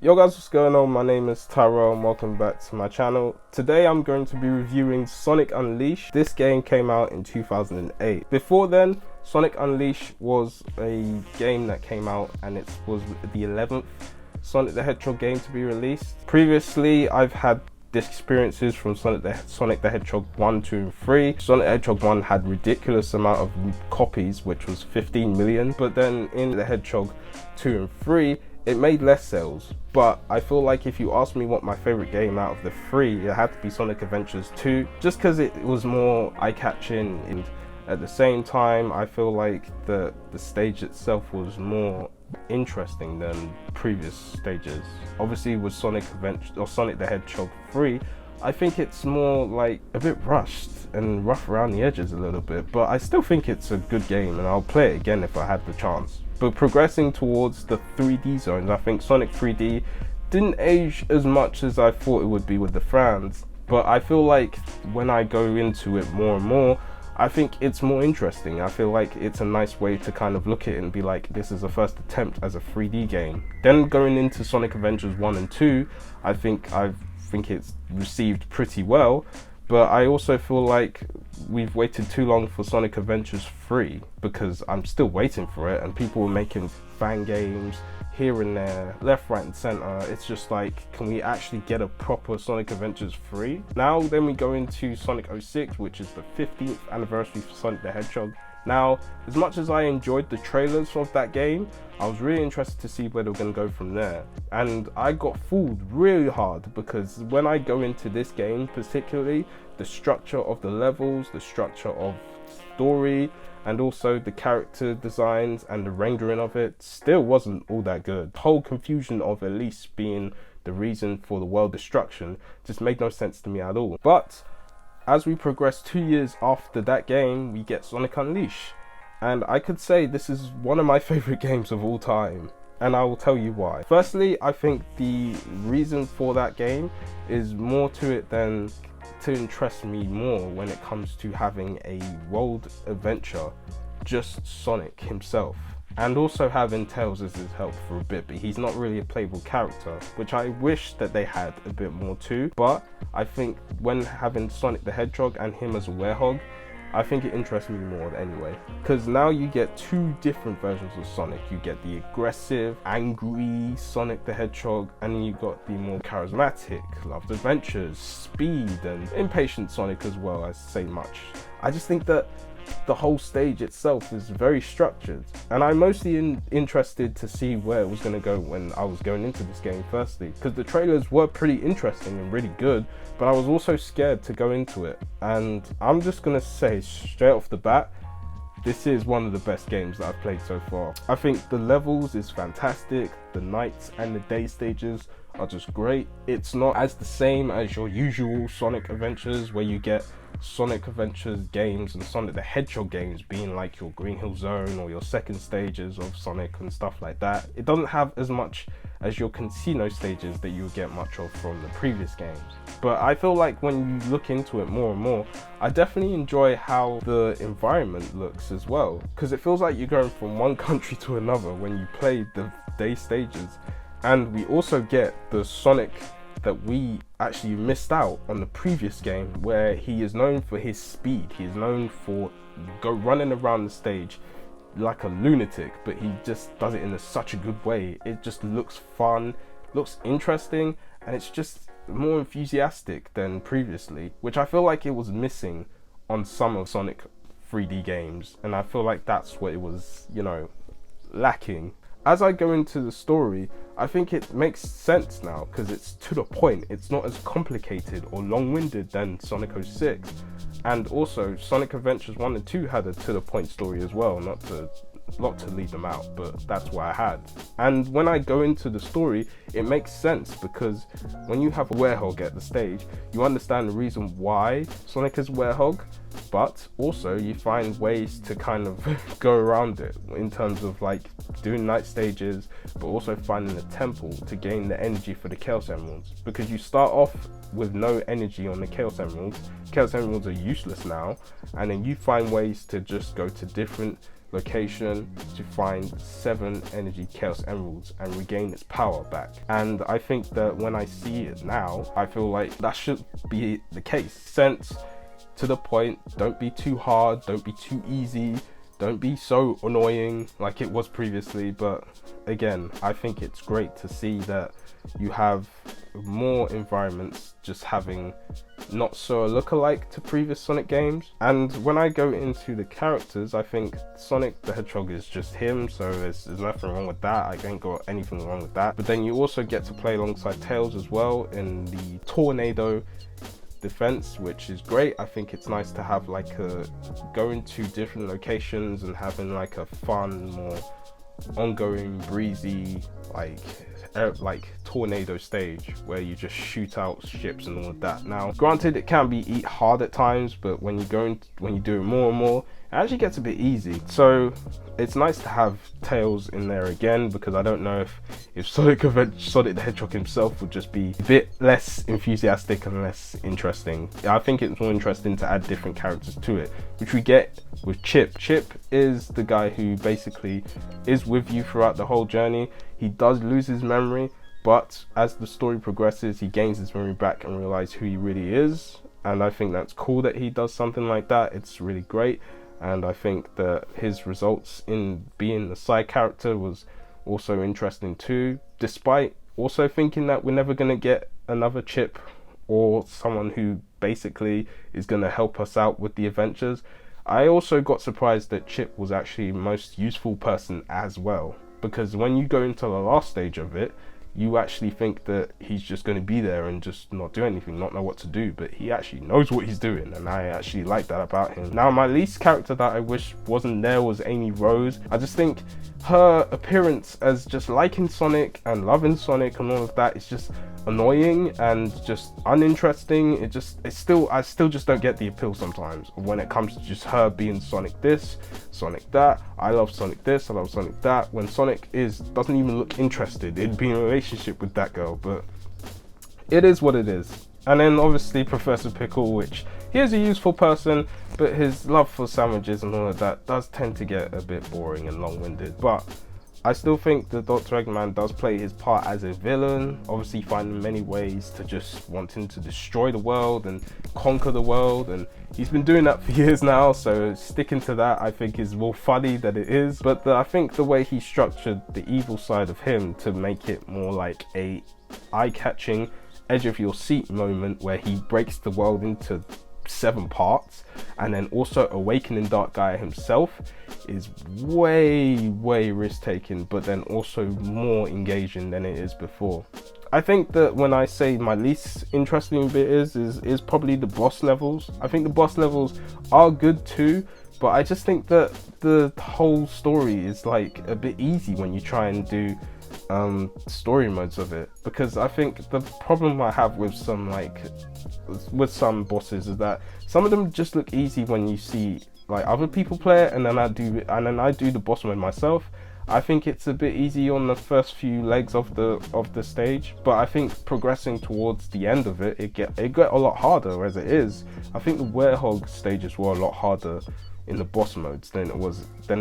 Yo guys, what's going on? My name is Tyrels and welcome back to my channel. Today I'm going to be reviewing Sonic Unleashed. This game came out in 2008. Before then, Sonic Unleashed was a game that came out and it was the 11th Sonic the Hedgehog game to be released. Previously, I've had experiences from Sonic the Hedgehog 1, 2 and 3. Sonic the Hedgehog 1 had ridiculous amount of copies, which was 15 million, but then in the Hedgehog 2 and 3 it made less sales. But I feel like if you ask me what my favorite game out of the three, it had to be Sonic Adventures 2, just because it was more eye-catching, and at the same time I feel like the stage itself was more interesting than previous stages. Obviously with Sonic the Hedgehog 3, I think it's more like a bit rushed and rough around the edges a little bit, but I still think it's a good game and I'll play it again if I had the chance. But progressing towards the 3D zones, I think Sonic 3D didn't age as much as I thought it would be with the fans, but I feel like when I go into it more and more, I think it's more interesting. I feel like it's a nice way to kind of look at it and be like, this is a first attempt as a 3D game. Then going into Sonic Adventures 1 and 2, I think it's received pretty well, but I also feel like we've waited too long for Sonic Adventures 3 because I'm still waiting for it, and people were making fan games here and there, left, right and center. It's just like, can we actually get a proper Sonic Adventures 3? Now then we go into Sonic 06, which is the 15th anniversary for Sonic the Hedgehog. Now, as much as I enjoyed the trailers of that game, I was really interested to see where they were going to go from there. And I got fooled really hard, because when I go into this game, particularly the structure of the levels, the structure of story, and also the character designs and the rendering of it still wasn't all that good. The whole confusion of Elise being the reason for the world destruction just made no sense to me at all. But as we progress 2 years after that game, we get Sonic Unleashed. And I could say this is one of my favorite games of all time, and I will tell you why. Firstly, I think the reason for that game is more to it than to interest me more when it comes to having a world adventure, just Sonic himself. And also having Tails as his help for a bit, but he's not really a playable character, which I wish that they had a bit more too. But I think when having Sonic the Hedgehog and him as a werehog, I think it interests me more anyway. Because now you get two different versions of Sonic. You get the aggressive, angry Sonic the Hedgehog, and then you got the more charismatic, loved adventures, speed, and impatient Sonic as well, I say much. I just think that the whole stage itself is very structured, and I'm mostly interested to see where it was going to go when I was going into this game firstly, because the trailers were pretty interesting and really good, but I was also scared to go into it. And I'm just going to say straight off the bat, this is one of the best games that I've played so far. I think the levels is fantastic, the nights and the day stages are just great. It's not as the same as your usual Sonic Adventures, where you get Sonic Adventures games and Sonic the Hedgehog games being like your Green Hill Zone or your second stages of Sonic and stuff like that. It doesn't have as much as your casino stages that you would get much of from the previous games. But I feel like when you look into it more and more, I definitely enjoy how the environment looks as well, because it feels like you're going from one country to another when you play the day stages. And we also get the Sonic that we actually missed out on the previous game, where he is known for his speed. He is known for running around the stage like a lunatic, but he just does it in such a good way. It just looks fun, looks interesting, and it's just more enthusiastic than previously, which I feel like it was missing on some of Sonic 3D games, and I feel like that's what it was, lacking. As I go into the story, I think it makes sense now because it's to the point. It's not as complicated or long-winded than Sonic 06. And also, Sonic Adventures 1 and 2 had a to-the-point story as well, not to leave them out, but that's what I had. And when I go into the story, it makes sense, because when you have a werehog at the stage, you understand the reason why Sonic is a werehog, but also you find ways to kind of go around it in terms of like doing night stages, but also finding a temple to gain the energy for the Chaos Emeralds, because you start off with no energy on the Chaos Emeralds. Chaos Emeralds are useless now, and then you find ways to just go to different location to find 7 energy chaos emeralds and regain its power back. And I think that when I see it now, I feel like that should be the case. Sense to the point, don't be too hard, don't be too easy, don't be so annoying like it was previously. But again, I think it's great to see that you have more environments just having not so a look-alike to previous Sonic games. And when I go into the characters, I think Sonic the Hedgehog is just him, so there's nothing wrong with that. I ain't got anything wrong with that. But then you also get to play alongside Tails as well in the tornado defense, which is great. I think it's nice to have like a going to different locations and having like a fun, more ongoing, breezy, like tornado stage where you just shoot out ships and all of that. Now granted, it can be hard at times, but when you do it more and more, it actually gets a bit easy. So it's nice to have Tails in there again, because I don't know if Sonic the Hedgehog himself would just be a bit less enthusiastic and less interesting. I think it's more interesting to add different characters to it, which we get with Chip. Chip is the guy who basically is with you throughout the whole journey. He does lose his memory, but as the story progresses, he gains his memory back and realizes who he really is. And I think that's cool that he does something like that. It's really great. And I think that his results in being the side character was also interesting too, despite also thinking that we're never going to get another Chip or someone who basically is going to help us out with the adventures. I also got surprised that Chip was actually the most useful person as well, because when you go into the last stage of it, you actually think that he's just going to be there and just not do anything, not know what to do, but he actually knows what he's doing, and I actually like that about him. Now, my least character that I wish wasn't there was Amy Rose. I just think her appearance as just liking Sonic and loving Sonic and all of that is just annoying and just uninteresting. I still just don't get the appeal sometimes when it comes to just her being Sonic this, Sonic that. I love Sonic this, I love Sonic that, when Sonic doesn't even look interested in being in a relationship with that girl. But it is what it is. And then obviously Professor Pickle, which he is a useful person, but his love for sandwiches and all of that does tend to get a bit boring and long-winded. But I still think that Dr. Eggman does play his part as a villain, obviously finding many ways to just wanting to destroy the world and conquer the world, and he's been doing that for years now, so sticking to that I think is more funny than it is. But I think the way he structured the evil side of him to make it more like a eye-catching, edge of your seat moment where he breaks the world into 7 parts, and then also awakening Dark Gaia himself is way risk-taking, but then also more engaging than it is before. I think that when I say my least interesting bit is probably the boss levels. I think the boss levels are good too, but I just think that the whole story is like a bit easy when you try and do story modes of it, because I think the problem I have with some bosses is that some of them just look easy when you see like other people play it, and then I do the boss mode myself. I think it's a bit easy on the first few legs of the stage, but I think progressing towards the end of it, it get a lot harder as it is. I think the Werehog stages were a lot harder in the boss modes than it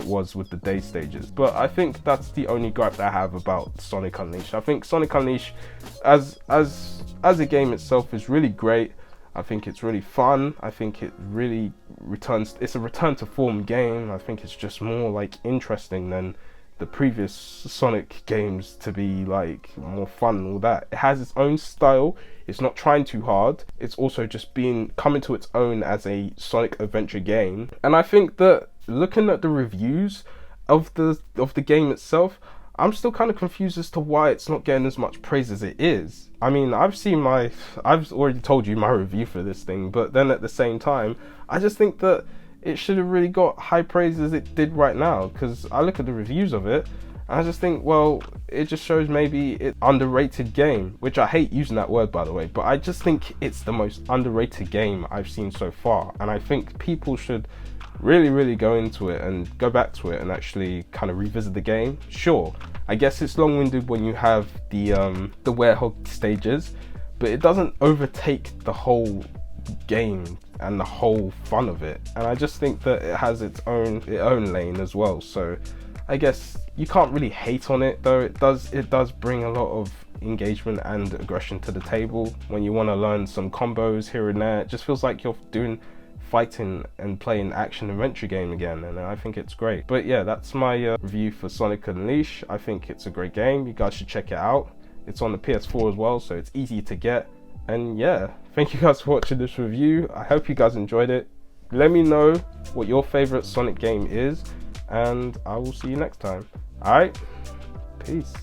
was with the day stages. But I think that's the only gripe that I have about Sonic Unleashed. I think Sonic Unleashed as a game itself is really great. I think it's really fun. I think it really it's a return to form game. I think it's just more like interesting than the previous Sonic games to be like more fun and all that. It has its own style. It's not trying too hard. It's also just coming to its own as a Sonic adventure game. And I think that looking at the reviews of the game itself, I'm still kind of confused as to why it's not getting as much praise as it is. I mean, I've already told you my review for this thing, but then at the same time, I just think that it should have really got high praise as it did right now, because I look at the reviews of it and I just think, well, it just shows maybe it's underrated game, which I hate using that word, by the way, but I just think it's the most underrated game I've seen so far. And I think people should really go into it and go back to it and actually kind of revisit the game. Sure, I guess it's long-winded when you have the Werehog stages, but it doesn't overtake the whole game and the whole fun of it. And I just think that it has its own lane as well. So I guess you can't really hate on it, though it does bring a lot of engagement and aggression to the table. When you want to learn some combos here and there, it just feels like you're fighting and playing action adventure game again, and I think it's great. But yeah, that's my review for Sonic Unleashed. I think it's a great game. You guys should check it out. It's on the PS4 as well, so it's easy to get. And yeah, thank you guys for watching this review. I hope you guys enjoyed it. Let me know what your favorite Sonic game is, and I will see you next time. Alright, peace.